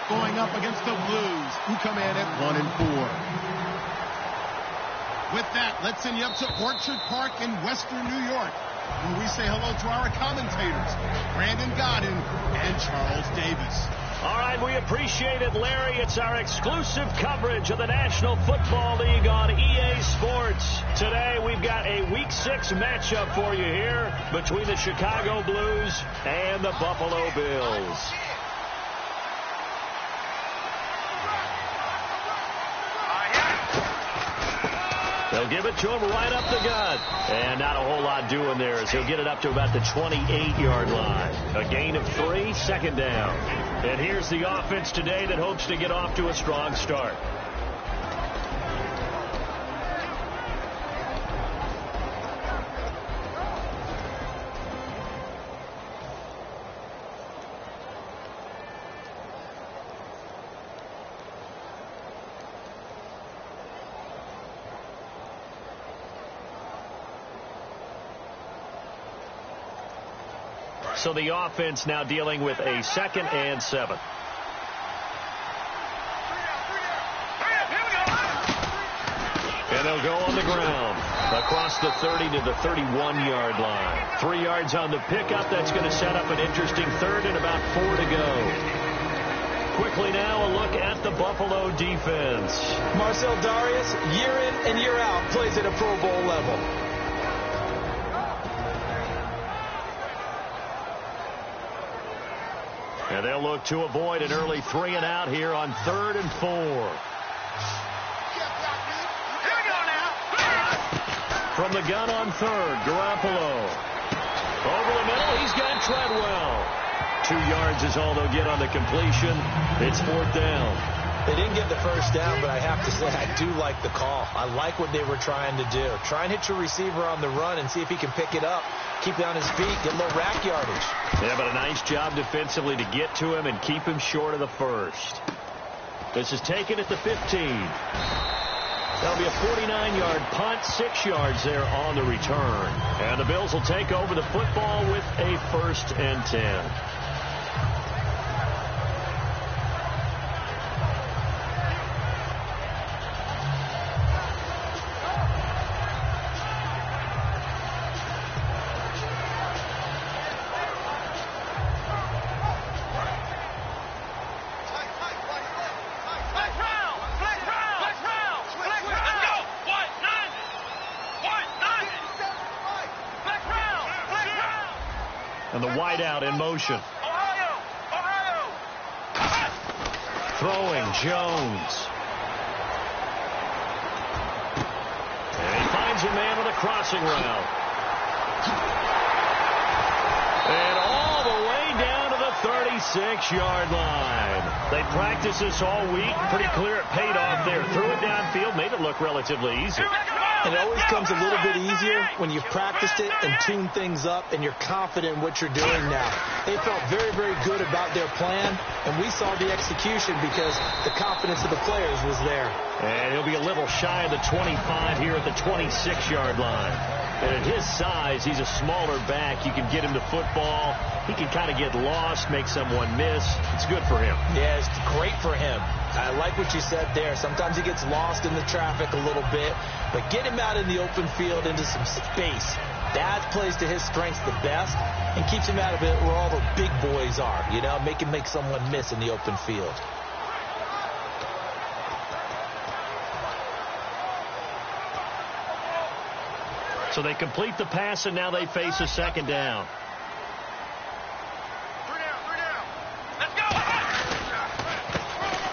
going up against the Blues, who come in at 1-4. With that, let's send you up to Orchard Park in Western New York, where we say hello to our commentators, Brandon Godden and Charles Davis. All right, we appreciate it, Larry. It's our exclusive coverage of the National Football League on EA Sports. Today, we've got a Week 6 matchup for you here between the Chicago Blues and the Buffalo Bills. They'll give it to him right up the gut. And not a whole lot doing there as he'll get it up to about the 28-yard line. A gain of 3, second down. And here's the offense today that hopes to get off to a strong start. So the offense now dealing with a 2nd and 7. And they'll go on the ground across the 30 to the 31-yard line. 3 yards on the pickup. That's going to set up an interesting 3rd and about 4 to go. Quickly now, a look at the Buffalo defense. Marcel Darius, year in and year out, plays at a Pro Bowl level. And they'll look to avoid an early 3 and out here on 3rd and 4. Here we go now. From the gun on 3rd, Garoppolo. Over the middle, he's got Treadwell. 2 yards is all they'll get on the completion. It's 4th down. They didn't get the first down, but I have to say I do like the call. I like what they were trying to do. Try and hit your receiver on the run and see if he can pick it up. Keep down his feet, get a little rack yardage. Yeah, but a nice job defensively to get to him and keep him short of the first. This is taken at the 15. That'll be a 49-yard punt, 6 yards there on the return. And the Bills will take over the football with a 1st and 10. And the wideout in motion. Ohio! Throwing Jones. And he finds a man with a crossing route. And all the way down to the 36-yard line. They practiced this all week. Pretty clear it paid off there. Threw it downfield, made it look relatively easy. And it always comes a little bit easier when you've practiced it and tuned things up and you're confident in what you're doing now. They felt very, very good about their plan, and we saw the execution because the confidence of the players was there. And he'll be a little shy of the 25 here at the 26-yard line. And at his size, he's a smaller back. You can get him the football. He can kind of get lost, make someone miss. It's good for him. Yeah, it's great for him. I like what you said there. Sometimes he gets lost in the traffic a little bit, but get him out in the open field into some space. That plays to his strengths the best and keeps him out of it where all the big boys are, you know, make him make someone miss in the open field. So they complete the pass, and now they face a 2nd down.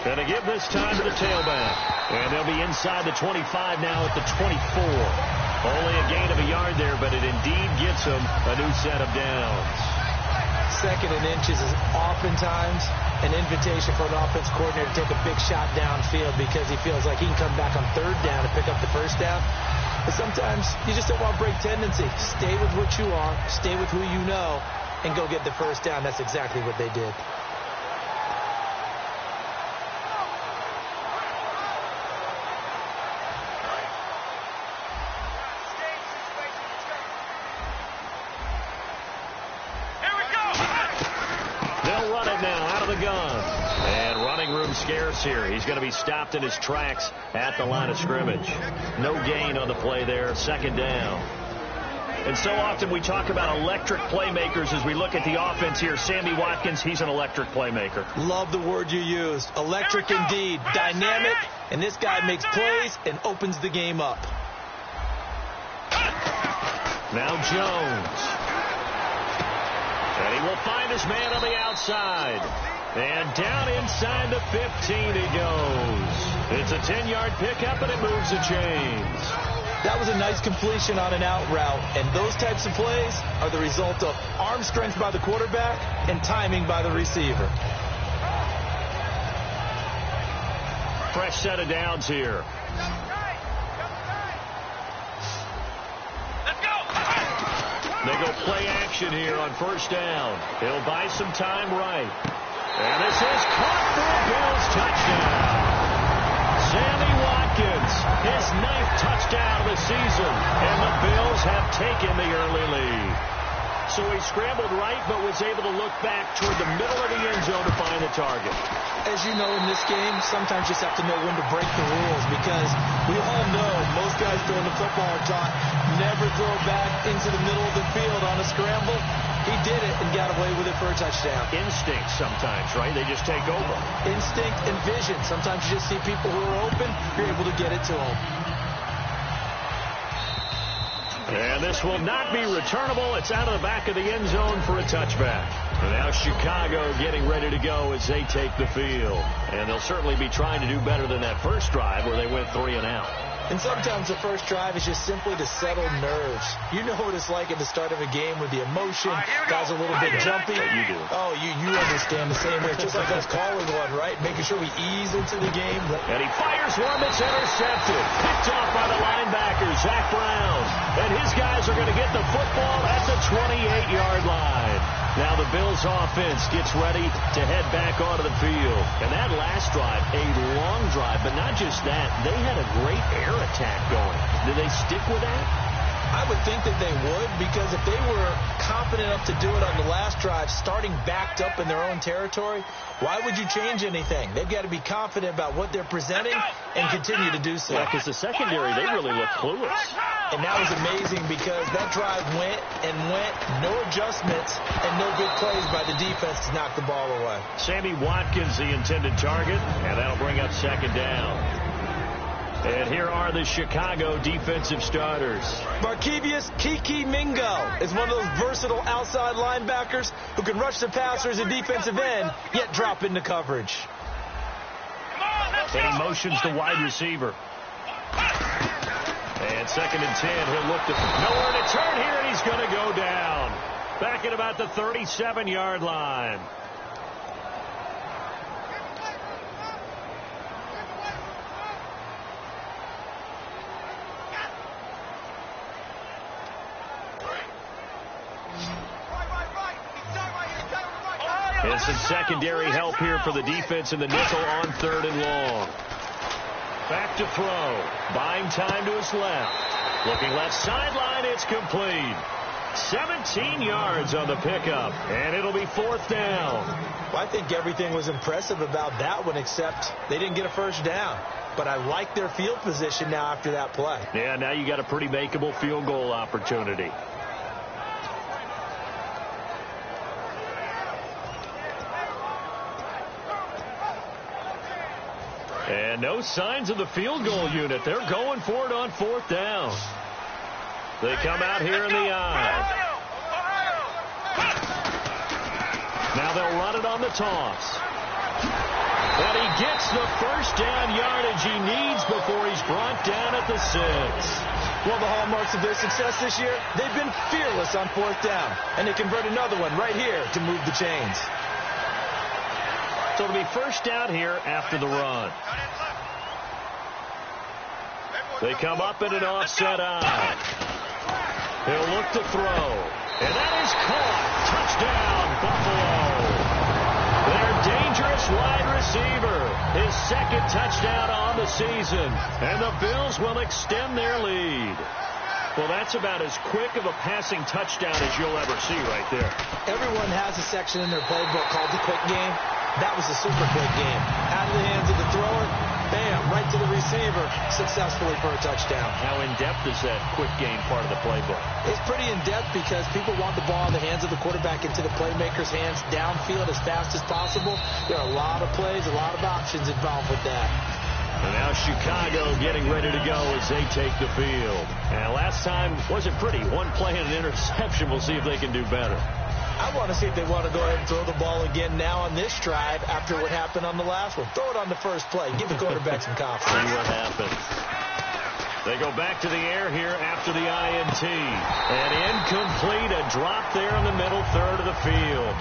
And they give this time to the tailback. And they'll be inside the 25 now at the 24. Only a gain of a yard there, but it indeed gets them a new set of downs. 2nd and inches is oftentimes an invitation for an offense coordinator to take a big shot downfield because he feels like he can come back on 3rd down and pick up the 1st down. But sometimes you just don't want to break tendency. Stay with what you are, stay with who you know, and go get the 1st down. That's exactly what they did. running room scarce here. He's going to be stopped in his tracks at the line of scrimmage. No gain on the play there. Second down. And so often we talk about electric playmakers as we look at the offense here. Sammy Watkins, he's an electric playmaker. Love the word you used. Electric indeed. Dynamic. And this guy makes plays and opens the game up. Now Jones. And he will find his man on the outside. And down inside the 15 he goes. It's a 10-yard pickup, and it moves the chains. That was a nice completion on an out route, and those types of plays are the result of arm strength by the quarterback and timing by the receiver. Fresh set of downs here. They go play action here on first down. He'll buy some time right. And this is caught for a Bills touchdown. Sammy Watkins, his 9th touchdown of the season. And the Bills have taken the early lead. So he scrambled right, but was able to look back toward the middle of the end zone to find the target. As you know, in this game, sometimes you just have to know when to break the rules, because we all know most guys throwing the football are taught never throw back into the middle of the field on a scramble. He did it and got away with it for a touchdown. Instinct sometimes, right? They just take over. Instinct and vision. Sometimes you just see people who are open, you're able to get it to them. And this will not be returnable. It's out of the back of the end zone for a touchback. And now Chicago getting ready to go as they take the field. And they'll certainly be trying to do better than that first drive where they went 3 and out. And sometimes the first drive is just simply to settle nerves. You know what it's like at the start of a game with the emotion. Guys a little bit jumpy. Yeah, you do. Oh, you understand the same way. Just like us calling one, right? Making sure we ease into the game. And he fires one that's intercepted. Picked off by the linebacker, Zach Brown. And his guys are going to get the football at the 28-yard line. Now the Bills offense gets ready to head back onto the field. And that last drive, a long drive, but not just that. They had a great air attack going. Did they stick with that? I would think that they would, because if they were confident enough to do it on the last drive, starting backed up in their own territory, why would you change anything? They've got to be confident about what they're presenting and continue to do so. Yeah, because the secondary, they really look clueless. And that was amazing because that drive went and went, no adjustments, and no big plays by the defense to knock the ball away. Sammy Watkins, the intended target, and that'll bring up second down. And here are the Chicago defensive starters. Markevius Kiki Mingo is one of those versatile outside linebackers who can rush the passer as a defensive end, yet drop into coverage. And he motions the wide receiver. And 2nd and 10, he'll look to nowhere to turn here, and he's going to go down. Back at about the 37-yard line. And some secondary help here for the defense in the nickel on 3rd and long. Back to throw. Buying time to his left. Looking left sideline. It's complete. 17 yards on the pickup. And it'll be 4th down. Well, I think everything was impressive about that one, except they didn't get a first down. But I like their field position now after that play. Yeah, now you got a pretty makeable field goal opportunity. And no signs of the field goal unit. They're going for it on 4th down. They come out here in the eye. Now they'll run it on the toss. And he gets the first down yardage he needs before he's brought down at the 6. Well, the hallmarks of their success this year, they've been fearless on 4th down. And they convert another one right here to move the chains. So it'll be first down here after the run. They come up in an offset eye. He'll look to throw. And that is caught. Touchdown, Buffalo. Their dangerous wide receiver. His 2nd touchdown on the season. And the Bills will extend their lead. Well, that's about as quick of a passing touchdown as you'll ever see right there. Everyone has a section in their playbook called the quick game. That was a super quick game. Out of the hands of the thrower, bam, right to the receiver, successfully for a touchdown. How in-depth is that quick game part of the playbook? It's pretty in-depth because people want the ball in the hands of the quarterback into the playmaker's hands downfield as fast as possible. There are a lot of plays, a lot of options involved with that. And now Chicago getting ready to go as they take the field. And last time wasn't pretty. One play and an interception. We'll see if they can do better. I want to see if they want to go ahead and throw the ball again now on this drive after what happened on the last one. Throw it on the first play. Give the quarterback some confidence. See what happens. They go back to the air here after the INT. And incomplete. A drop there in the middle third of the field.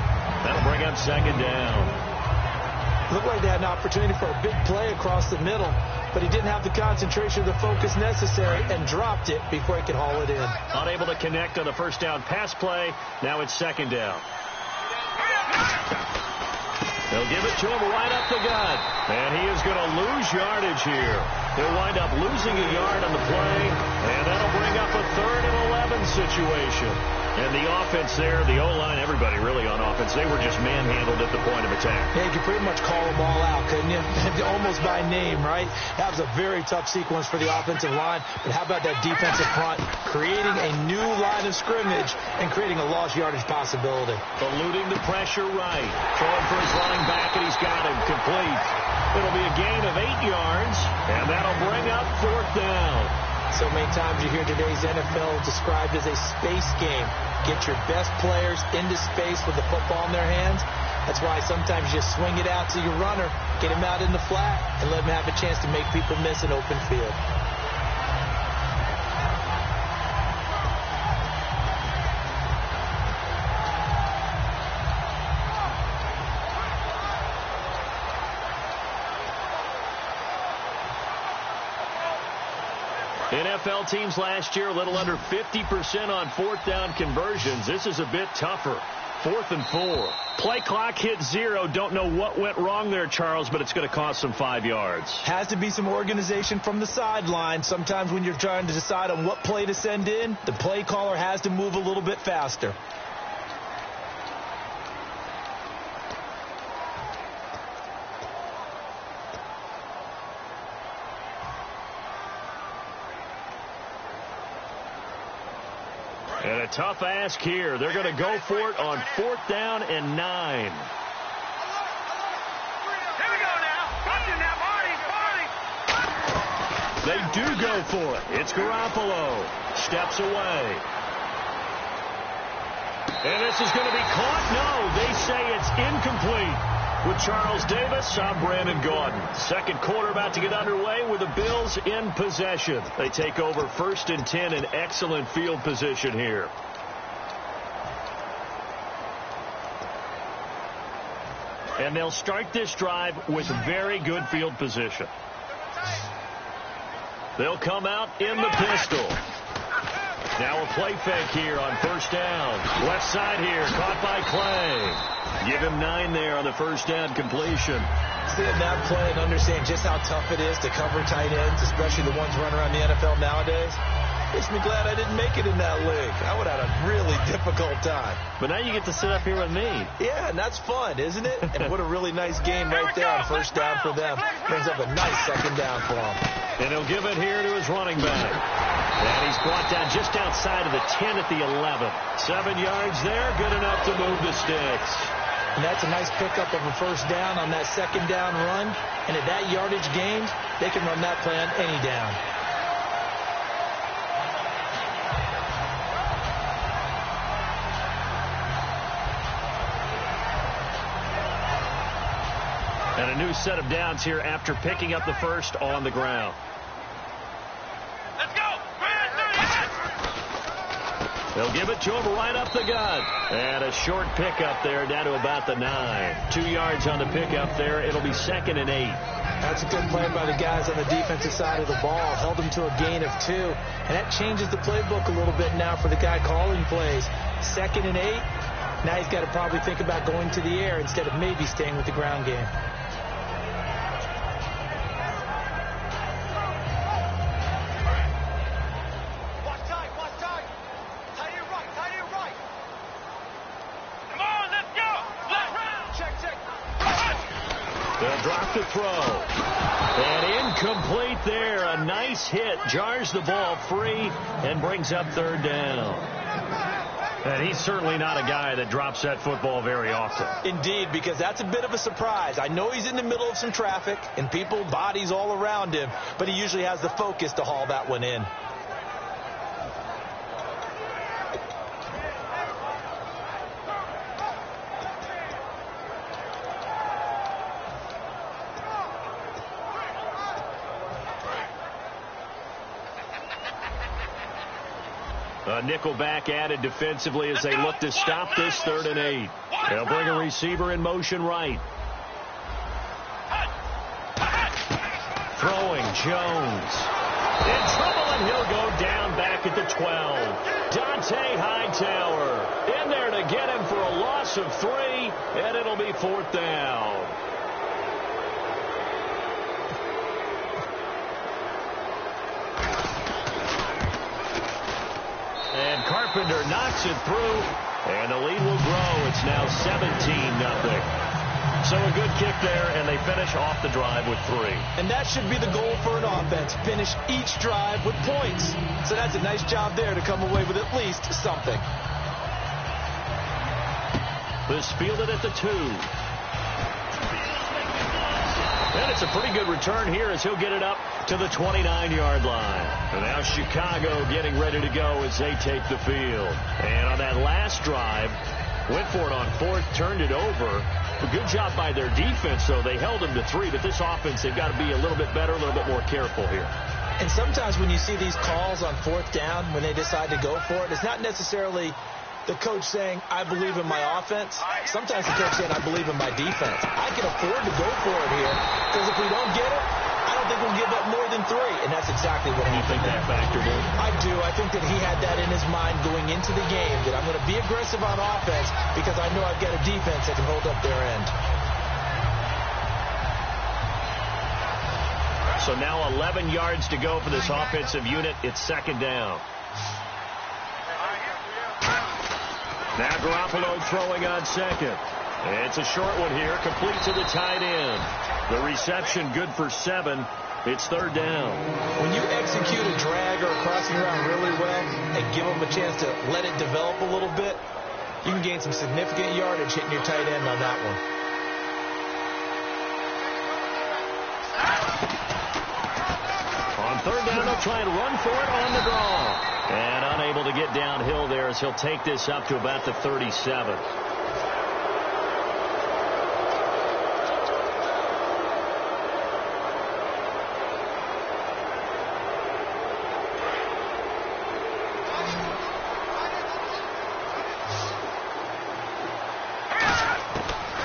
That'll bring up second down. Looked like they had an opportunity for a big play across the middle, but he didn't have the concentration or the focus necessary and dropped it before he could haul it in. Unable to connect on the first down pass play. Now it's second down. They'll give it to him right up the gut. And he is going to lose yardage here. He'll wind up losing a yard on the play, and that'll bring up a 3rd and 11 situation. And the offense there, the O-line, everybody really on offense, they were just manhandled at the point of attack. Yeah, you could pretty much call them all out, couldn't you? Almost by name, right? That was a very tough sequence for the offensive line. But how about that defensive front creating a new line of scrimmage and creating a lost yardage possibility? Eluding the pressure right. Throwing for his running back, and he's got him complete. It'll be a gain of 8 yards, and that'll bring up 4th down. So many times you hear today's NFL described as a space game. Get your best players into space with the football in their hands. That's why sometimes you just swing it out to your runner, get him out in the flat, and let him have a chance to make people miss an open field. NFL teams last year a little under 50% on 4th down conversions. This is a bit tougher. 4th and 4. Play clock hit 0. Don't know what went wrong there, Charles, but it's going to cost them 5 yards. Has to be some organization from the sideline. Sometimes when you're trying to decide on what play to send in, the play caller has to move a little bit faster. And a tough ask here. They're going to go for it on 4th down and 9. Here we go now. Watch it now, Marty. They do go for it. It's Garoppolo. Steps away. And this is going to be caught. No, they say it's incomplete. With Charles Davis, I'm Brandon Gaudin. Second quarter about to get underway with the Bills in possession. They take over 1st and 10 in excellent field position here. And they'll start this drive with very good field position. They'll come out in the pistol. Now a play fake here on 1st down. Left side here, caught by Clay. Give him 9 there on the 1st down completion. Seeing that play and understand just how tough it is to cover tight ends, especially the ones running around the NFL nowadays, makes me glad I didn't make it in that league. I would have had a really difficult time. But now you get to sit up here with me. Yeah, and that's fun, isn't it? And what a really nice game right there on 1st down for them. Brings up a nice 2nd down for them. And he'll give it here to his running back. And he's brought down just outside of the 10 at the 11. 7 yards there, good enough to move the sticks. And that's a nice pickup of a 1st down on that 2nd down run. And at that yardage gain, they can run that play on any down. And a new set of downs here after picking up the 1st on the ground. Let's go. They'll give it to him right up the gut. And a short pickup there down to about the 9. 2 yards on the pickup there. It'll be 2nd and 8. That's a good play by the guys on the defensive side of the ball. Held them to a gain of 2. And that changes the playbook a little bit now for the guy calling plays. 2nd and 8. Now he's got to probably think about going to the air instead of maybe staying with the ground game. drop to throw. And incomplete there. A nice hit. Jars the ball free and brings up third down. And he's certainly not a guy that drops that football very often. Indeed, because that's a bit of a surprise. I know he's in the middle of some traffic and people, bodies all around him, but he usually has the focus to haul that one in. A nickelback added defensively as they look to stop this 3rd and 8. They'll bring a receiver in motion right. Throwing Jones. In trouble, and he'll go down back at the 12. Dante Hightower in there to get him for a loss of 3, and it'll be 4th down. And Carpenter knocks it through, and the lead will grow. It's now 17-0. So a good kick there, and they finish off the drive with 3. And that should be the goal for an offense, finish each drive with points. So that's a nice job there to come away with at least something. This fielded at the 2. And it's a pretty good return here as he'll get it up to the 29-yard line. And now Chicago getting ready to go as they take the field. And on that last drive, went for it on 4th, turned it over. A good job by their defense, though. They held them to 3, but this offense, they've got to be a little bit better, a little bit more careful here. And sometimes when you see these calls on 4th down, when they decide to go for it, it's not necessarily the coach saying, I believe in my offense. Sometimes the coach saying, I believe in my defense. I can afford to go for it here, because if we don't get it, I don't think we'll give up more than 3. And that's exactly what happened. You think that factored in? I do. I think that he had that in his mind going into the game, that I'm going to be aggressive on offense because I know I've got a defense that can hold up their end. So now 11 yards to go for this offensive unit. It's 2nd down. Now Garoppolo throwing on 2nd. It's a short one here, complete to the tight end. The reception good for 7. It's 3rd down. When you execute a drag or a crossing route really well and give them a chance to let it develop a little bit, you can gain some significant yardage hitting your tight end on that one. On 3rd down, they'll try and run for it on the draw. And unable to get downhill there as he'll take this up to about the 37.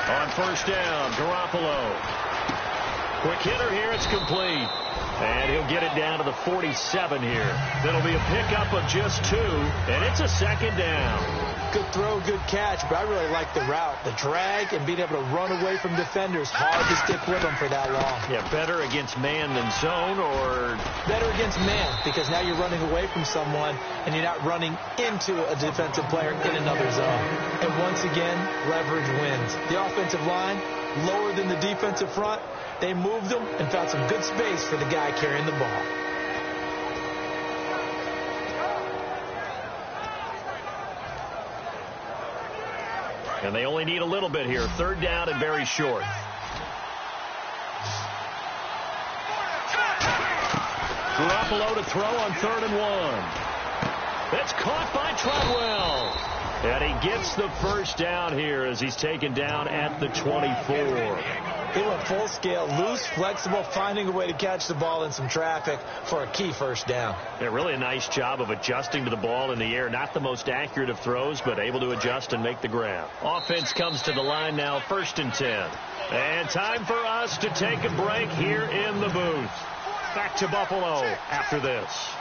On 1st down, Garoppolo. Quick hitter here, it's complete. And he'll get it down to the 47 here. That'll be a pickup of just 2, and it's a 2nd down. Good throw, good catch, but I really like the route. The drag and being able to run away from defenders. Hard to stick with them for that long. Yeah, better against man than zone, or? Better against man, because now you're running away from someone, and you're not running into a defensive player in another zone. And once again, leverage wins. The offensive line, lower than the defensive front. They moved them and found some good space for the guy carrying the ball. And they only need a little bit here. 3rd down and very short. Garoppolo to throw on 3rd and 1. It's caught by Treadwell. And he gets the 1st down here as he's taken down at the 24. They went full scale, loose, flexible, finding a way to catch the ball in some traffic for a key 1st down. Yeah, really a nice job of adjusting to the ball in the air. Not the most accurate of throws, but able to adjust and make the grab. Offense comes to the line now, 1st and 10. And time for us to take a break here in the booth. Back to Buffalo after this.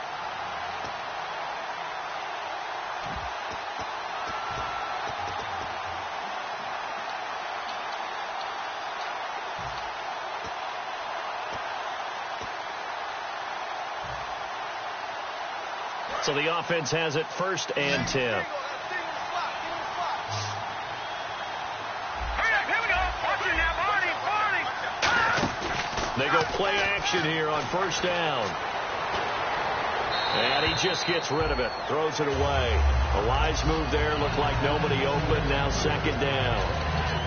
So the offense has it 1st and 10. Here we go. Watch it now, Barney. They go play action here on first down. And he just gets rid of it. Throws it away. A wise move there. Looked like nobody open. Now second down.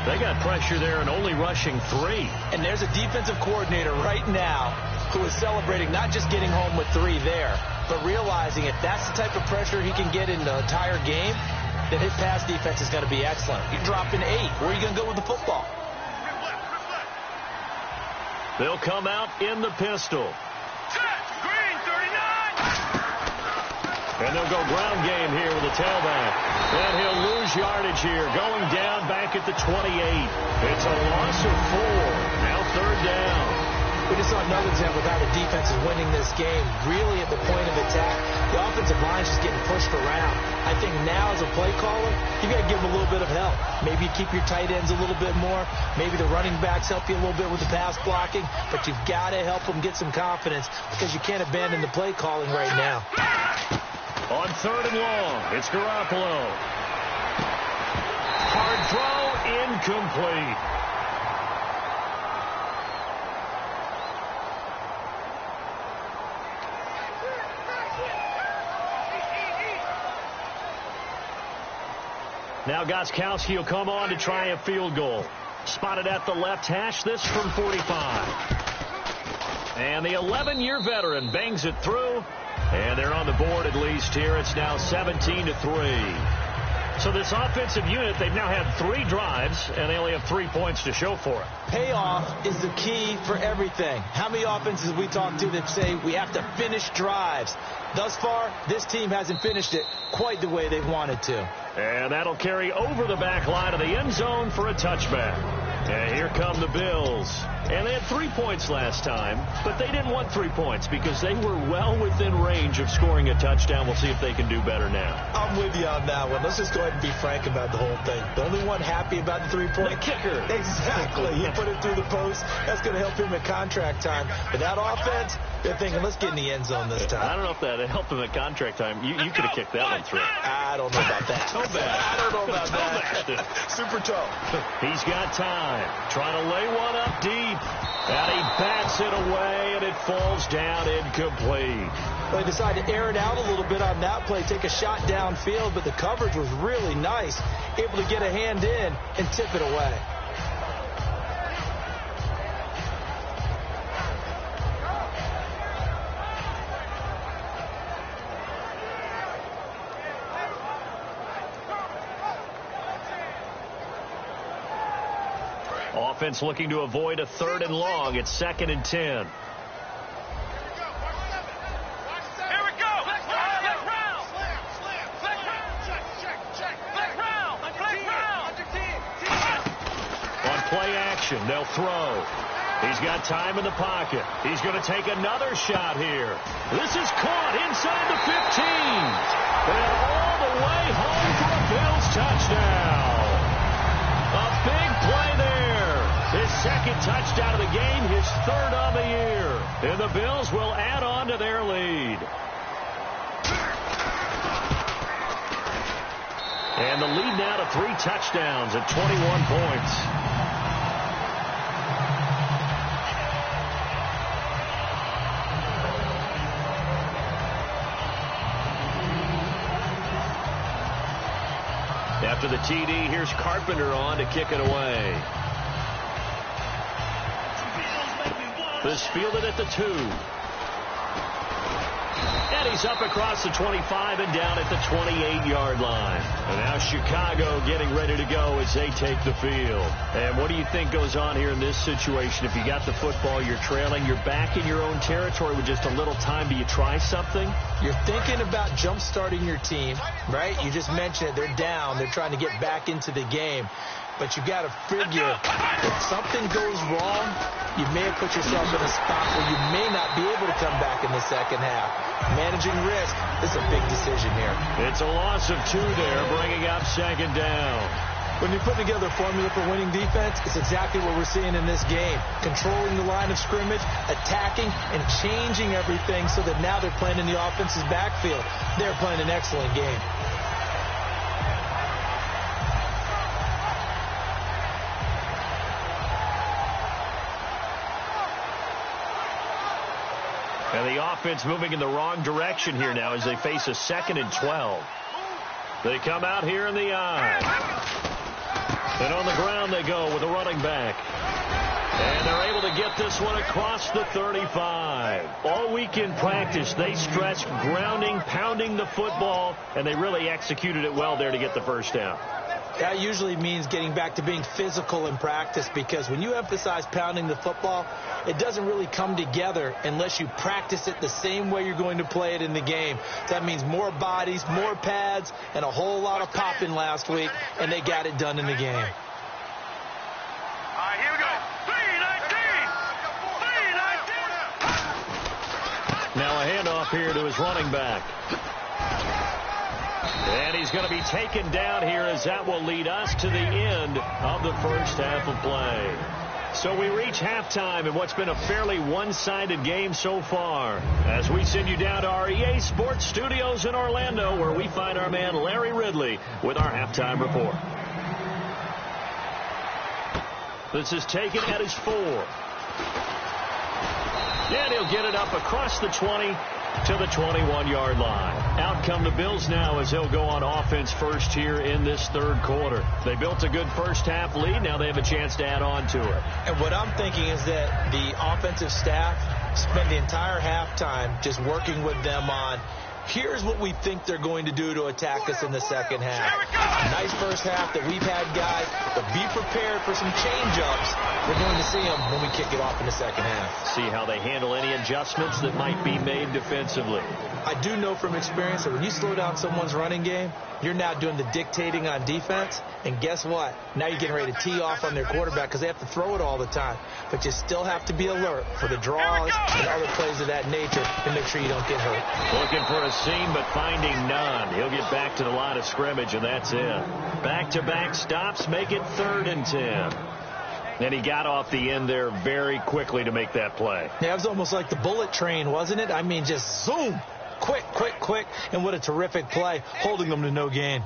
They got pressure there and only rushing 3. And there's a defensive coordinator right now who is celebrating not just getting home with 3 there, but realizing if that's the type of pressure he can get in the entire game, then his pass defense is going to be excellent. You're dropping 8. Where are you going to go with the football? They'll come out in the pistol. Green, 39. And they'll go ground game here with a tailback. And he'll lose yardage here, going down back at the 28. It's a loss of 4. Now third down. We just saw another example of how the defense is winning this game. Really at the point of attack, the offensive line is just getting pushed around. I think now as a play caller, you've got to give them a little bit of help. Maybe you keep your tight ends a little bit more. Maybe the running backs help you a little bit with the pass blocking. But you've got to help them get some confidence because you can't abandon the play calling right now. On third and long, it's Garoppolo. Hard throw, incomplete. Now Gostkowski will come on to try a field goal. Spotted at the left hash, this from 45. And the 11-year veteran bangs it through. And they're on the board at least here. It's now 17-3. So this offensive unit, they've now had 3 drives, and they only have 3 points to show for it. Payoff is the key for everything. How many offenses we talk to that say we have to finish drives? Thus far, this team hasn't finished it quite the way they've wanted to. And that'll carry over the back line of the end zone for a touchback. And here come the Bills. And they had 3 points last time, but they didn't want 3 points because they were well within range of scoring a touchdown. We'll see if they can do better now. I'm with you on that one. Let's just go ahead and be frank about the whole thing. The only one happy about the 3-point? The kicker. Exactly. He put it through the post. That's going to help him at contract time. But that offense, they're thinking, let's get in the end zone this time. I don't know if that helped him at contract time. You could have kicked that one through. I don't know about that. So bad. I don't know about that. Super toe. He's got time. Trying to lay one up deep. And he bats it away, and it falls down incomplete. They decided to air it out a little bit on that play, take a shot downfield, but the coverage was really nice, able to get a hand in and tip it away. Offense looking to avoid a third and long. It's 2nd and 10. Here we go. Flex round. On play action, they'll throw. He's got time in the pocket. He's going to take another shot here. This is caught inside the 15. And all the way home for a Bills touchdown. A big play there. His 2nd touchdown of the game, his 3rd on the year. And the Bills will add on to their lead. And the lead now to 3 touchdowns at 21 points. After the TD, here's Carpenter on to kick it away. This fielded at the 2. And he's up across the 25 and down at the 28-yard line. And now Chicago getting ready to go as they take the field. And what do you think goes on here in this situation? If you got the football, you're trailing, you're back in your own territory with just a little time. Do you try something? You're thinking about jump-starting your team, right? You just mentioned it. They're down. They're trying to get back into the game. But you got to figure if something goes wrong, you may have put yourself in a spot where you may not be able to come back in the second half. Managing risk is a big decision here. It's a loss of 2 there, bringing up 2nd down. When you put together a formula for winning defense, it's exactly what we're seeing in this game. Controlling the line of scrimmage, attacking, and changing everything so that now they're playing in the offense's backfield. They're playing an excellent game. And the offense moving in the wrong direction here now as they face a 2nd and 12. They come out here in the I. And on the ground they go with a running back. And they're able to get this one across the 35. All week in practice, they stressed grounding, pounding the football, and they really executed it well there to get the first down. That usually means getting back to being physical in practice, because when you emphasize pounding the football, it doesn't really come together unless you practice it the same way you're going to play it in the game. That means more bodies, more pads, and a whole lot of popping last week, and they got it done in the game. All right, here we go. 3-19. Now a handoff here to his running back. And he's going to be taken down here, as that will lead us to the end of the first half of play. So we reach halftime in what's been a fairly one-sided game so far, as we send you down to our EA Sports Studios in Orlando, where we find our man Larry Ridley with our halftime report. This is taken at his 4. And he'll get it up across the 20 to the 21-yard line. Out come the Bills now as they'll go on offense first here in this third quarter. They built a good first half lead. Now they have a chance to add on to it. And what I'm thinking is that the offensive staff spent the entire halftime just working with them on, here's what we think they're going to do to attack us in the second half. Nice first half that we've had, guys, but be prepared for some change-ups. We're going to see them when we kick it off in the second half. See how they handle any adjustments that might be made defensively. I do know from experience that when you slow down someone's running game, you're now doing the dictating on defense. And guess what? Now you're getting ready to tee off on their quarterback because they have to throw it all the time. But you still have to be alert for the draws and other plays of that nature and make sure you don't get hurt. Looking for a seam, but finding none. He'll get back to the line of scrimmage, and that's it. Back-to-back stops make it 3rd and 10. And he got off the end there very quickly to make that play. Yeah, it was almost like the bullet train, wasn't it? I mean, just zoom. Quick, quick, quick. And what a terrific play, holding them to no gain.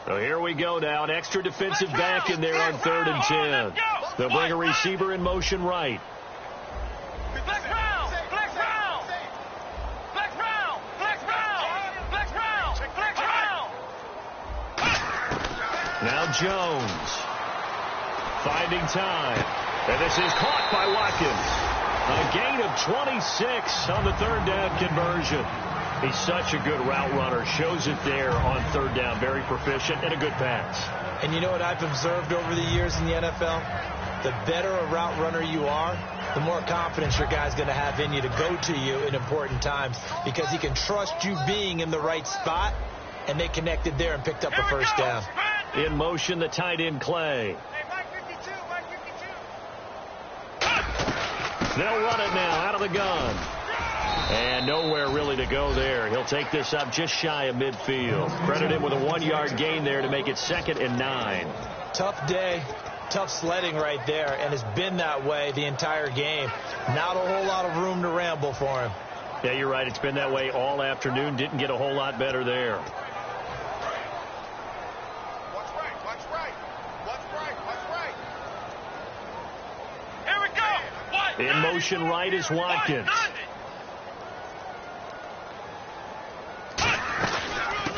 So here we go now. An extra defensive back in there on 3rd and 10. They'll bring a receiver in motion right. Flex round. Flex round. Flex round. Flex round. Flex round. Flex round. Now Jones. Finding time. And this is caught by Watkins. A gain of 26 on the 3rd down conversion. He's such a good route runner. Shows it there on 3rd down. Very proficient and a good pass. And you know what I've observed over the years in the NFL? The better a route runner you are, the more confidence your guy's going to have in you to go to you in important times, because he can trust you being in the right spot, and they connected there and picked up a first down. In motion, the tight end Clay. They'll run it now out of the gun. And nowhere really to go there. He'll take this up just shy of midfield. Credit him with a 1-yard gain there to make it 2nd and 9. Tough day, tough sledding right there, and it's been that way the entire game. Not a whole lot of room to ramble for him. Yeah, you're right. It's been that way all afternoon. Didn't get a whole lot better there. In motion right is Watkins.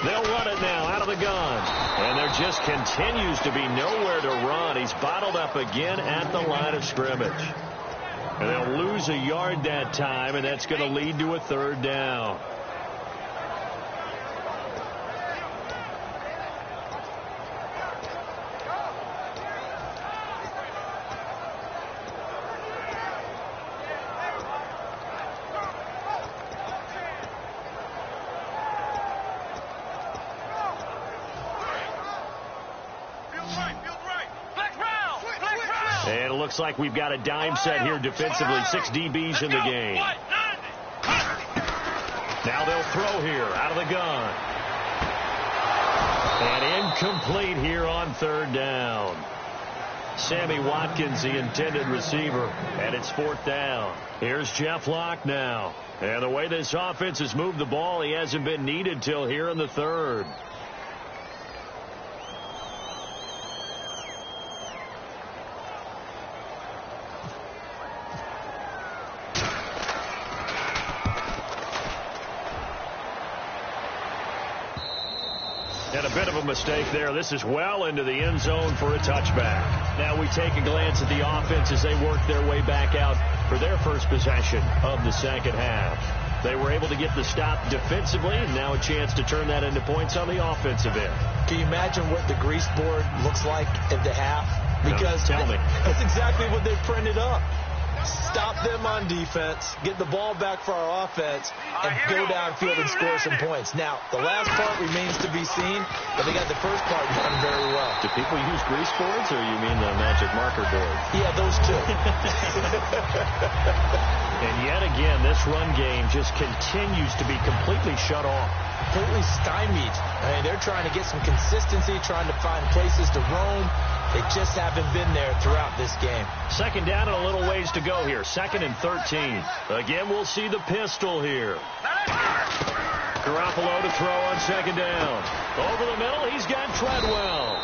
They'll run it now out of the gun. And there just continues to be nowhere to run. He's bottled up again at the line of scrimmage. And they'll lose a yard that time, and that's going to lead to a 3rd down. And it looks like we've got a dime set here defensively. 6 DBs in the game. Now they'll throw here out of the gun. And incomplete here on 3rd down. Sammy Watkins, the intended receiver, and it's 4th down. Here's Jeff Locke now. And the way this offense has moved the ball, he hasn't been needed till here in the 3rd. And a bit of a mistake there. This is well into the end zone for a touchback. Now we take a glance at the offense as they work their way back out for their first possession of the second half. They were able to get the stop defensively, and now a chance to turn that into points on the offensive end. Can you imagine what the grease board looks like at the half? Because no, tell me. That's exactly what they printed up. Stop them on defense, get the ball back for our offense, and go downfield and score some points. Now, the last part remains to be seen, but they got the first part done very well. Do people use grease boards, or you mean the magic marker board? Yeah, those two. And yet again, this run game just continues to be completely shut off. Completely stymied. I mean, they're trying to get some consistency, trying to find places to roam. They just haven't been there throughout this game. Second down and a little ways to go here. 2nd and 13. Again, we'll see the pistol here. Garoppolo to throw on 2nd down. Over the middle, he's got Treadwell.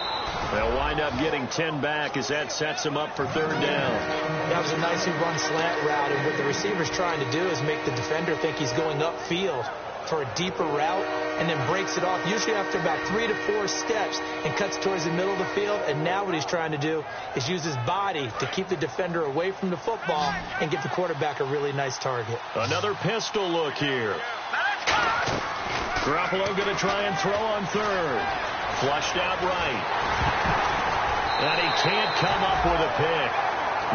They'll wind up getting 10 back as that sets him up for 3rd down. That was a nicely run slant route, and what the receiver's trying to do is make the defender think he's going upfield for a deeper route, and then breaks it off, usually after about 3 to 4 steps, and cuts towards the middle of the field. And now what he's trying to do is use his body to keep the defender away from the football and get the quarterback a really nice target. Another pistol look here. Garoppolo going to try and throw on 3rd. Flushed out right. And he can't come up with a pick.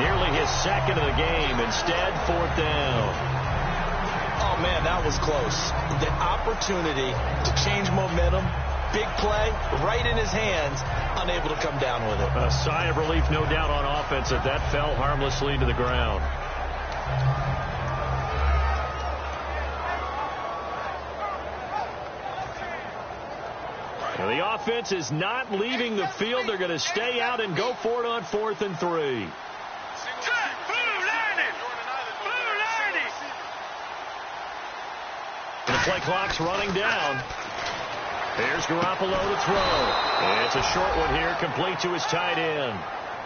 Nearly his 2nd of the game. Instead, 4th down. Oh, man, that was close. The opportunity to change momentum, big play, right in his hands, unable to come down with it. A sigh of relief, no doubt, on offense that that fell harmlessly to the ground. And the offense is not leaving the field. They're going to stay out and go for it on 4th and 3. Play clock's running down. Here's Garoppolo to throw. It's a short one here, complete to his tight end.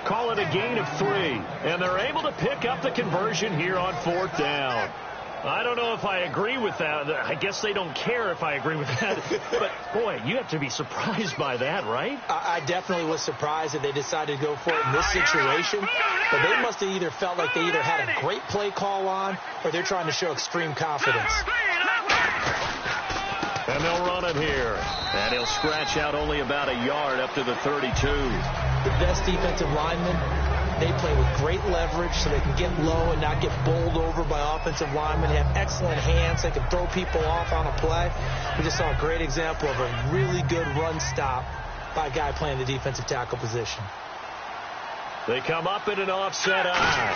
Call it a gain of 3, and they're able to pick up the conversion here on 4th down. I don't know if I agree with that. I guess they don't care if I agree with that. But, boy, you have to be surprised by that, right? I definitely was surprised that they decided to go for it in this situation. But they must have either felt like they either had a great play call on, or they're trying to show extreme confidence. And they'll run it here. And he'll scratch out only about a yard up to the 32. The best defensive linemen, they play with great leverage so they can get low and not get bowled over by offensive linemen. They have excellent hands. They can throw people off on a play. We just saw a great example of a really good run stop by a guy playing the defensive tackle position. They come up in an offset eye.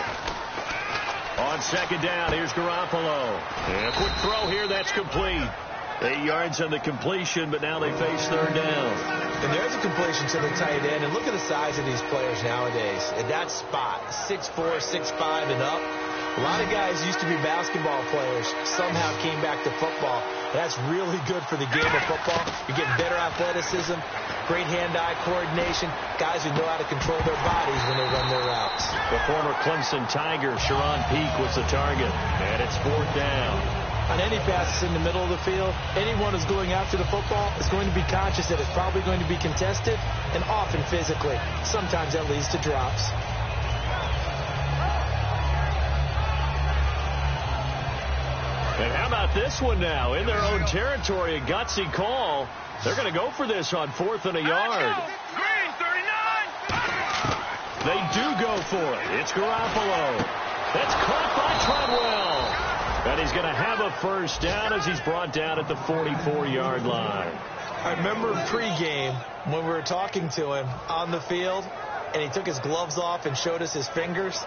On 2nd down, here's Garoppolo. And a quick throw here, that's complete. 8 yards on the completion, but now they face 3rd down. And there's a completion to the tight end. And look at the size of these players nowadays. At that spot, 6'4", 6'5", and up. A lot of guys used to be basketball players, somehow came back to football. That's really good for the game of football. You're getting better athleticism, great hand-eye coordination, guys who know how to control their bodies when they run their routes. The former Clemson Tiger, Sharon Peak, was the target, and it's 4th down. On any passes in the middle of the field, anyone who's going after the football is going to be conscious that it's probably going to be contested, and often physically. Sometimes that leads to drops. And how about this one now? In their own territory, a gutsy call. They're going to go for this on 4th and a yard. Green, 39. They do go for it. It's Garoppolo. That's caught by Treadwell. And he's going to have a 1st down as he's brought down at the 44-yard line. I remember pregame when we were talking to him on the field, and he took his gloves off and showed us his fingers.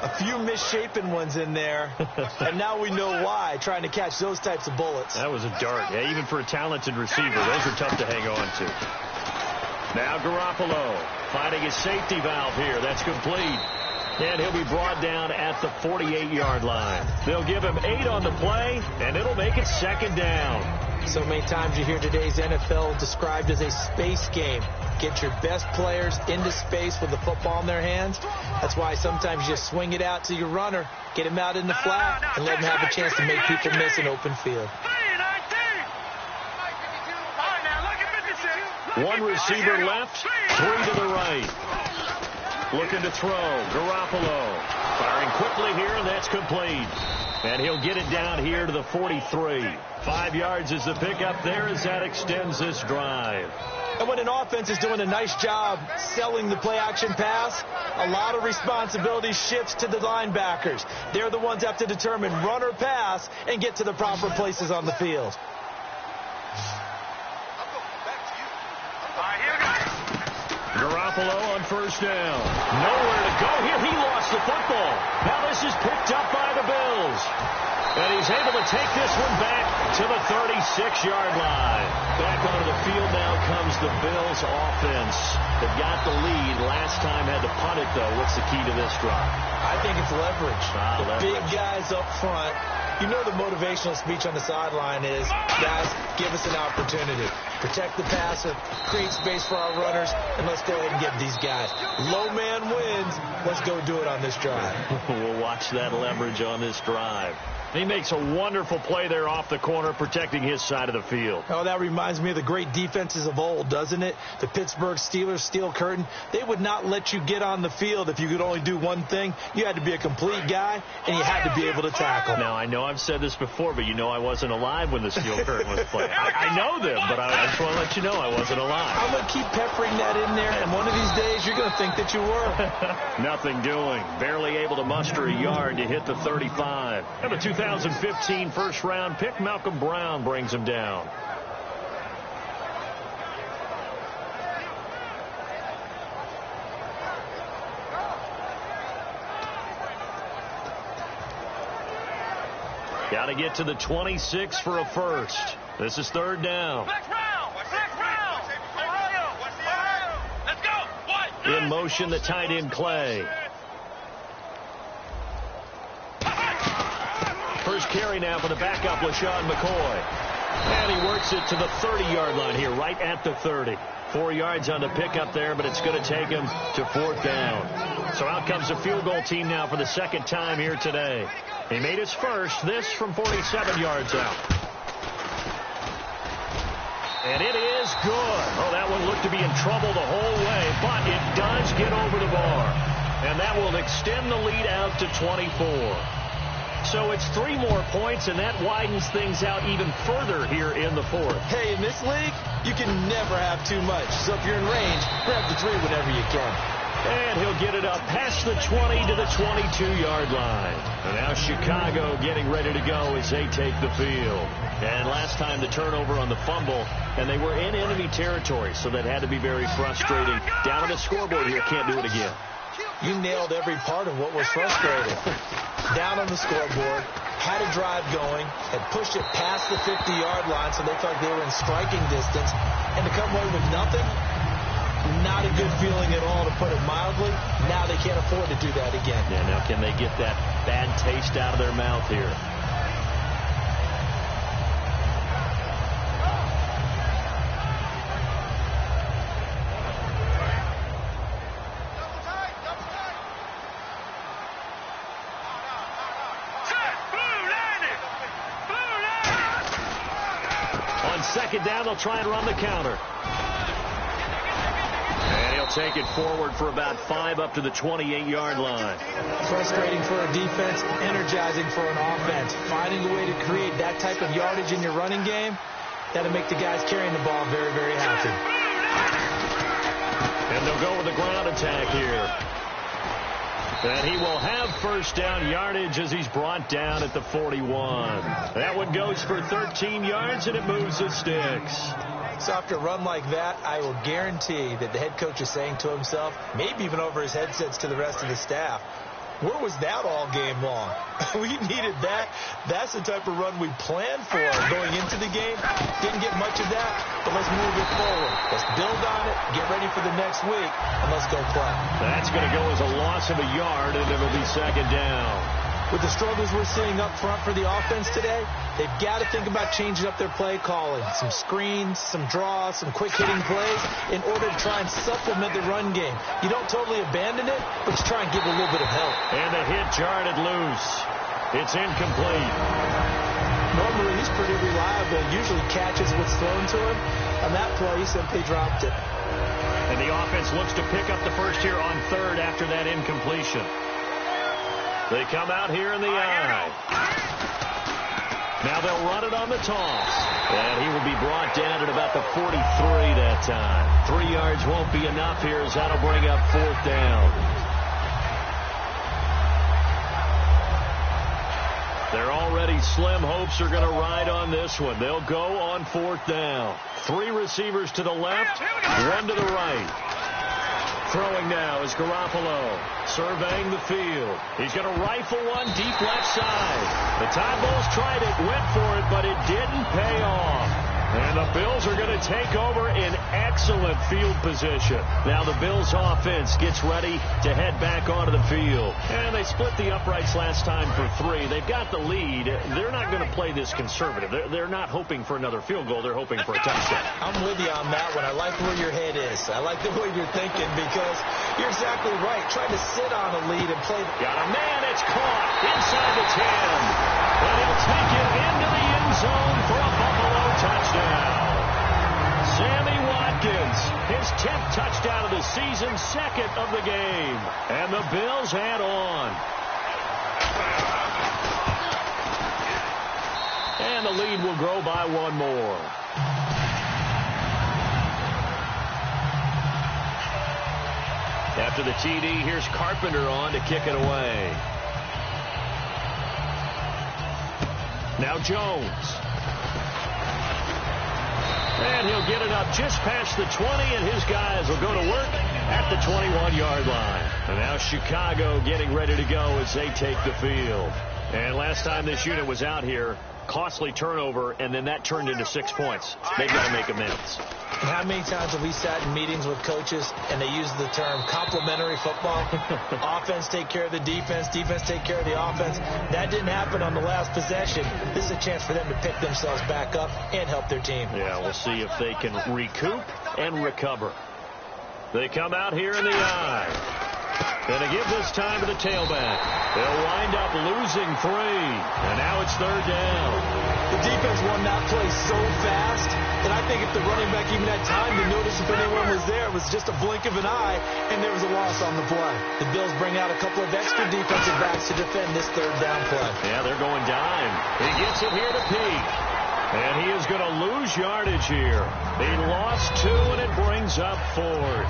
A few misshapen ones in there, and now we know why, trying to catch those types of bullets. That was a dart. Yeah, even for a talented receiver, those are tough to hang on to. Now Garoppolo finding his safety valve here. That's complete. And he'll be brought down at the 48-yard line. They'll give him 8 on the play, and it'll make it 2nd down. So many times you hear today's NFL described as a space game. Get your best players into space with the football in their hands. That's why sometimes you just swing it out to your runner, get him out in the flat, and let him have a chance to make people miss an open field. 3-19. All right, now look at 56. One receiver left, three to the right. Looking to throw. Garoppolo firing quickly here, and that's complete. And he'll get it down here to the 43. 5 yards is the pickup there as that extends this drive. And when an offense is doing a nice job selling the play-action pass, a lot of responsibility shifts to the linebackers. They're the ones that have to determine run or pass and get to the proper places on the field. Garoppolo on first down. Nowhere to go here. He lost the football. Now this is picked up by the Bills. And he's able to take this one back to the 36-yard line. Back onto the field now comes the Bills offense. They've got the lead. Last time had to punt it, though. What's the key to this drive? I think it's leverage. Leverage. Big guys up front. You know the motivational speech on the sideline is, guys, give us an opportunity. Protect the passer, create space for our runners, and let's go ahead and get these guys. Low man wins. Let's go do it on this drive. We'll watch that leverage on this drive. He makes a wonderful play there off the corner, protecting his side of the field. Oh, that reminds me of the great defenses of old, doesn't it? The Pittsburgh Steelers, steel curtain. They would not let you get on the field if you could only do one thing. You had to be a complete guy, and you had to be able to tackle. Now, I know I've said this before, but you know I wasn't alive when the steel curtain was played. I know them, but I just want to let you know I wasn't alive. I'm going to keep peppering that in there, and one of these days you're going to think that you were. Nothing doing. Barely able to muster a yard to hit the 35. And the 2015 first-round pick, Malcolm Brown, brings him down. Got to get to the 26 for a first. This is third down. In motion, the tight end, Clay. First carry now for the backup, LaShawn McCoy. And he works it to the 30-yard line here, right at the 30. 4 yards on the pickup there, but it's going to take him to fourth down. So out comes the field goal team now for the second time here today. He made his first, this from 47 yards out. And it is good. Oh, that one looked to be in trouble the whole way, but it does get over the bar. And that will extend the lead out to 24. So it's 3 more points, and that widens things out even further here in the fourth. Hey, in this league, you can never have too much. So if you're in range, grab the 3 whenever you can. And he'll get it up past the 20 to the 22-yard line. And now Chicago getting ready to go as they take the field. And last time the turnover on the fumble, and they were in enemy territory, so that had to be very frustrating. Down on the scoreboard here, can't do it again. You nailed every part of what was frustrating. Down on the scoreboard, had a drive going, had pushed it past the 50-yard line so they felt like they were in striking distance, and to come away with nothing, not a good feeling at all, to put it mildly. Now they can't afford to do that again. Yeah, now can they get that bad taste out of their mouth here? Second down, they'll try and run the counter. And he'll take it forward for about 5 up to the 28-yard line. Frustrating for a defense, energizing for an offense. Finding a way to create that type of yardage in your running game, that'll make the guys carrying the ball very, very happy. And they'll go with the ground attack here. And he will have first down yardage as he's brought down at the 41. That one goes for 13 yards, and it moves the sticks. So after a run like that, I will guarantee that the head coach is saying to himself, maybe even over his headsets to the rest of the staff, where was that all game long? We needed that. That's the type of run we planned for going into the game. Didn't get much of that, but let's move it forward. Let's build on it, get ready for the next week, and let's go play. That's going to go as a loss of a yard, and it'll be second down. With the struggles we're seeing up front for the offense today, they've got to think about changing up their play calling. Some screens, some draws, some quick-hitting plays in order to try and supplement the run game. You don't totally abandon it, but you try and give it a little bit of help. And the hit jarred it loose. It's incomplete. Normally, he's pretty reliable. Usually catches what's thrown to him. On that play, he simply dropped it. And the offense looks to pick up the first here on third after that incompletion. They come out here in the eye. Now they'll run it on the toss. And he will be brought down at about the 43 that time. 3 yards won't be enough here as that'll bring up fourth down. Their already slim hopes are going to ride on this one. They'll go on fourth down. 3 receivers to the left, 1 to the right. Throwing now is Garoppolo, surveying the field. He's going to rifle one deep left side. The Tide Bulls tried it, went for it, but it didn't pay off. And the Bills are going to take over in excellent field position. Now the Bills offense gets ready to head back onto the field. And they split the uprights last time for 3. They've got the lead. They're not going to play this conservative. They're not hoping for another field goal. They're hoping for a touchdown. I'm with you on that one. I like where your head is. I like the way you're thinking because you're exactly right. Trying to sit on a lead and play. Got a man. It's caught inside the 10. But he'll take it into the end zone for a Buffalo touchdown. Sammy Watkins, his 10th touchdown of the season, 2nd of the game. And the Bills head on. And the lead will grow by 1 more. After the TD, here's Carpenter on to kick it away. Now Jones. And he'll get it up just past the 20, and his guys will go to work at the 21-yard line. And now Chicago getting ready to go as they take the field. And last time this unit was out here, costly turnover, and then that turned into 6 points. They've got to make amends. And how many times have we sat in meetings with coaches and they use the term complementary football? Offense take care of the defense, defense take care of the offense. That didn't happen on the last possession. This is a chance for them to pick themselves back up and help their team. Yeah, we'll see if they can recoup and recover. They come out here in the eye. And to give this time to the tailback. They'll wind up losing 3. And now it's 3rd down. The defense won that play so fast. And I think if the running back even had time to notice if anyone was there, it was just a blink of an eye, and there was a loss on the play. The Bills bring out a couple of extra defensive backs to defend this 3rd down play. Yeah, they're going dime. He gets it here to Peak. And he is going to lose yardage here. He lost 2, and it brings up 4th.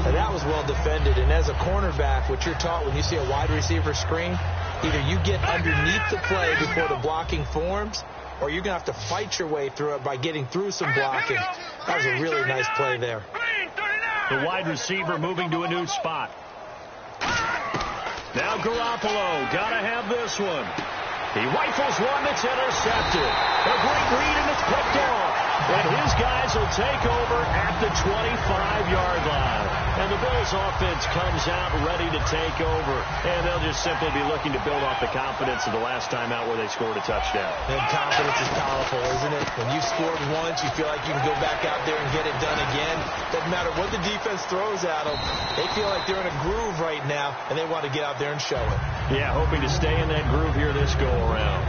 Now that was well defended, and as a cornerback, what you're taught when you see a wide receiver screen, either you get underneath the play before the blocking forms, or you're going to have to fight your way through it by getting through some blocking. That was a really nice play there. The wide receiver moving to a new spot. Now Garoppolo, got to have this one. He rifles one that's intercepted. A great read, and it's picked off. And his guys will take over at the 25-yard line. And the Bills offense comes out ready to take over. And they'll just simply be looking to build off the confidence of the last time out where they scored a touchdown. And confidence is powerful, isn't it? When you've scored once, you feel like you can go back out there and get it done again. Doesn't matter what the defense throws at them. They feel like they're in a groove right now, and they want to get out there and show it. Yeah, hoping to stay in that groove here this go-around.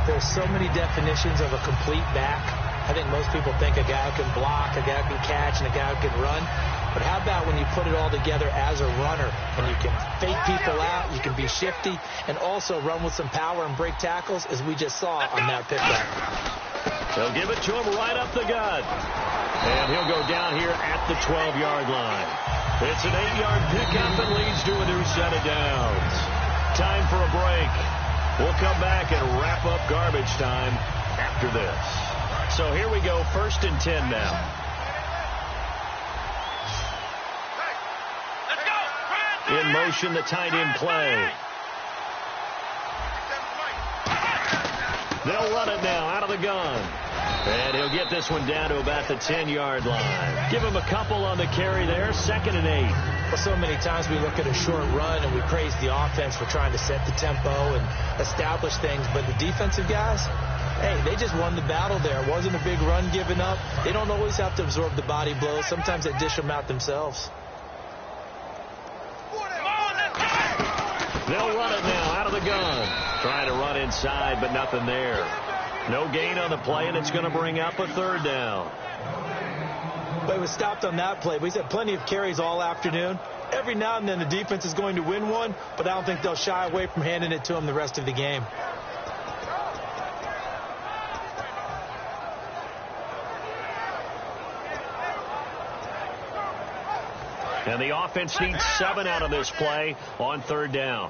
There's so many definitions of a complete back. I think most people think a guy who can block, a guy who can catch, and a guy who can run. But how about when you put it all together as a runner, and you can fake people out, you can be shifty, and also run with some power and break tackles, as we just saw on that pickup. They'll give it to him right up the gut. And he'll go down here at the 12-yard line. It's an 8-yard pickup and leads to a new set of downs. Time for a break. We'll come back and wrap up garbage time after this. So here we go, 1st and 10 now. In motion, the tight end play. They'll run it now out of the gun. And he'll get this one down to about the 10-yard line. Give him a couple on the carry there, 2nd and 8. Well, so many times we look at a short run and we praise the offense for trying to set the tempo and establish things. But the defensive guys, hey, they just won the battle there. It wasn't a big run given up. They don't always have to absorb the body blows. Sometimes they dish them out themselves. They'll run it now out of the gun. Trying to run inside, but nothing there. No gain on the play, and it's going to bring up a third down. But he was stopped on that play. But he's had plenty of carries all afternoon. Every now and then the defense is going to win one, but I don't think they'll shy away from handing it to him the rest of the game. And the offense needs 7 out of this play on third down.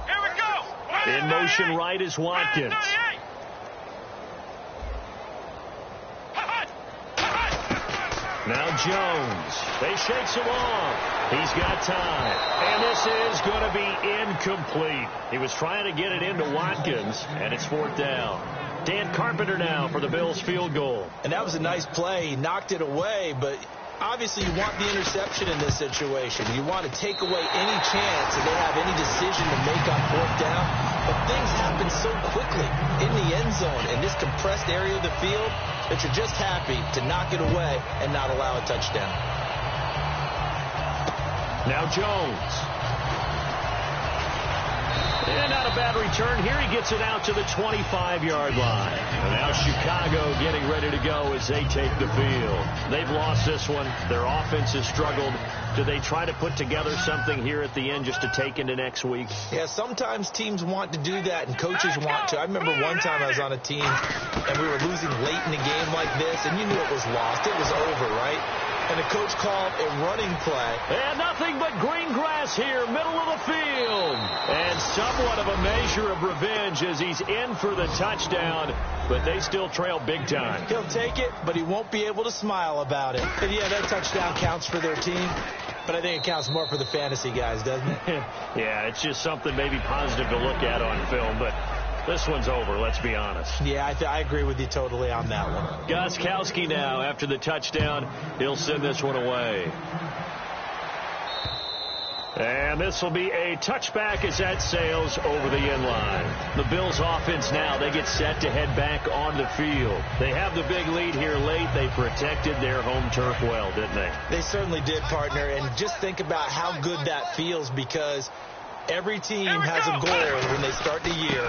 Here we go. In motion right is Watkins. Now Jones. They shakes him off. He's got time. And this is going to be incomplete. He was trying to get it into Watkins, and it's fourth down. Dan Carpenter now for the Bills field goal. And that was a nice play. He knocked it away, but obviously you want the interception in this situation. You want to take away any chance that they have any decision to make on fourth down. But things happen so quickly in the end zone in this compressed area of the field that you're just happy to knock it away and not allow a touchdown. Now Jones. And not a bad return here. He gets it out to the 25-yard line. And now Chicago getting ready to go as they take the field. They've lost this one. Their offense has struggled. Do they try to put together something here at the end just to take into next week? Yeah, sometimes teams want to do that and coaches want to. I remember one time I was on a team and we were losing late in a game like this, and you knew it was lost. It was over, right? And the coach called a running play. And nothing but green grass here, middle of the field. And somewhat of a measure of revenge as he's in for the touchdown, but they still trail big time. He'll take it, but he won't be able to smile about it. And yeah, that touchdown counts for their team, but I think it counts more for the fantasy guys, doesn't it? Yeah, it's just something maybe positive to look at on film, but this one's over, let's be honest. Yeah, I agree with you totally on that one. Gostkowski now, after the touchdown, he'll send this one away. And this will be a touchback as that sails over the end line. The Bills offense now, they get set to head back on the field. They have the big lead here late. They protected their home turf well, didn't they? They certainly did, partner. And just think about how good that feels, because every team has a goal when they start the year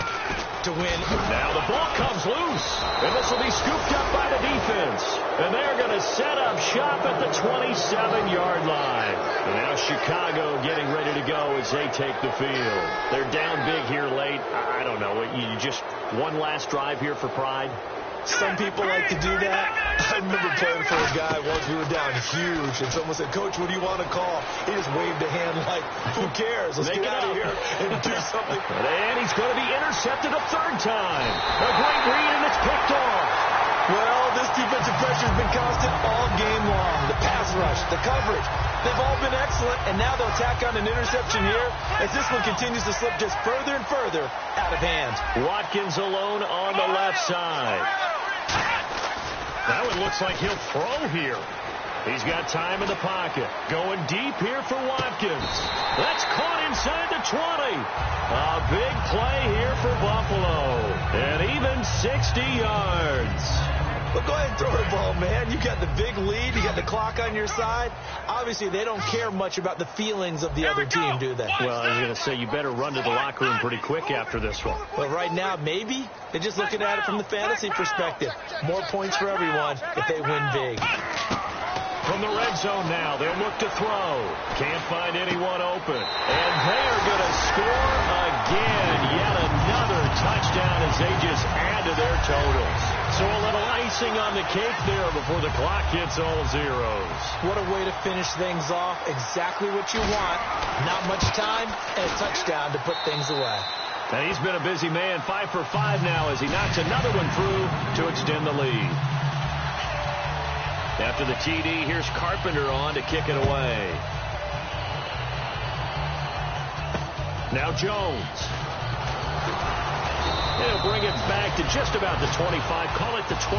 to win. Now the ball comes loose, and this will be scooped up by the defense. And they're going to set up shop at the 27-yard line. And now Chicago getting ready to go as they take the field. They're down big here late. I don't know. You just one last drive here for pride? Some people like to do that. I remember playing for a guy once. We were down huge, and someone said, "Coach, what do you want to call?" He just waved a hand like, "Who cares? Let's get out of here and do something." And he's going to be intercepted a third time. A great read, and it's picked off. Well, this defensive pressure has been constant all game long. The pass rush, the coverage, they've all been excellent, and now they'll tack on an interception here as this one continues to slip just further and further out of hand. Watkins alone on the left side. That one looks like he'll throw here. He's got time in the pocket. Going deep here for Watkins. That's caught inside the 20. A big play here for Buffalo. And even 60 yards. Well, go ahead and throw the ball, man. You got the big lead. You got the clock on your side. Obviously, they don't care much about the feelings of the other team, do they? Well, I was going to say, you better run to the locker room pretty quick after this one. Well, right now, maybe. They're just looking at it from the fantasy perspective. More points for everyone if they win big. From the red zone now, they'll look to throw. Can't find anyone open. And they are going to score again. Yet another touchdown as they just add to their totals. So a little icing on the cake there before the clock hits all zeros. What a way to finish things off. Exactly what you want. Not much time and a touchdown to put things away. And he's been a busy man. 5 for 5 now as he knocks another one through to extend the lead. After the TD, here's Carpenter on to kick it away. Now Jones. He'll bring it back to just about the 25. Call it the 26.